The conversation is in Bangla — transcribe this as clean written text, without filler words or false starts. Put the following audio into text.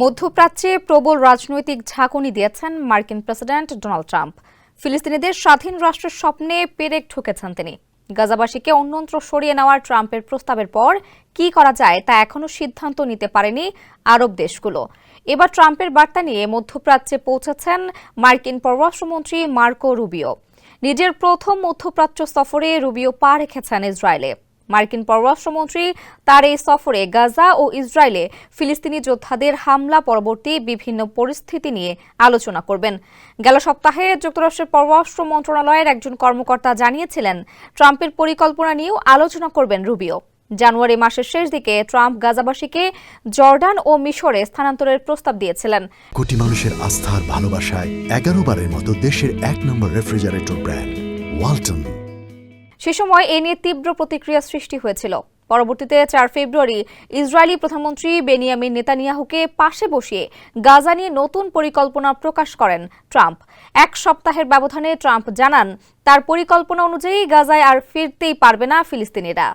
মধ্যপ্রাচ্যে প্রবল রাজনৈতিক ঝাঁকুনি দিয়েছেন মার্কিন প্রেসিডেন্ট ডোনাল্ড ট্রাম্প। ফিলিস্তিনিদের স্বাধীন রাষ্ট্রের স্বপ্নে পেরেক ঠুকেছেন তিনি। গাজাবাসীকে অন্যত্র সরিয়ে নেওয়ার ট্রাম্পের প্রস্তাবের পর কি করা যায় তা এখনো সিদ্ধান্ত নিতে পারেনি আরব দেশগুলো। এবার ট্রাম্পের বার্তা নিয়ে মধ্যপ্রাচ্যে পৌঁছেছেন মার্কিন পররাষ্ট্রমন্ত্রী মার্কো রুবিও। নিজের প্রথম মধ্যপ্রাচ্য সফরে রুবিও পা রেখেছেন ইসরায়েলে। মার্কিন পররাষ্ট্রমন্ত্রী তার এই সফরে গাজা ও ইসরায়েলে ফিলিস্তিনি যোদ্ধাদের হামলা পরবর্তী বিভিন্ন পরিস্থিতি নিয়ে আলোচনা করবেন। গেল সপ্তাহে যুক্তরাষ্ট্রের পররাষ্ট্র মন্ত্রণালয়ের একজন কর্মকর্তা জানিয়েছিলেন, ট্রাম্পের পরিকল্পনা নিয়েও আলোচনা করবেন রুবিও। জানুয়ারি মাসের শেষ দিকে ট্রাম্প গাজাবাসীকে জর্ডান ও মিশরে স্থানান্তরের প্রস্তাব দিয়েছিলেন। কোটি মানুষের আস্থার ভালোবাসায় 11 বারের মতো দেশের 1 নম্বর রেফ্রিজারেটর ব্র্যান্ড ওয়ালটন। সে সময় এ নিয়ে তীব্র প্রতিক্রিয়া সৃষ্টি হয়েছিল। পরবর্তীতে 4 ফেব্রুয়ারি ইসরায়েলি প্রধানমন্ত্রী বেনিয়ামিন নেতানিয়াহুকে পাশে বসিয়ে গাজা নিয়ে নতুন পরিকল্পনা প্রকাশ করেন ট্রাম্প। এক সপ্তাহের ব্যবধানে ট্রাম্প জানান, তার পরিকল্পনা অনুযায়ী গাজায় আর ফিরতেই পারবে না ফিলিস্তিনিরা।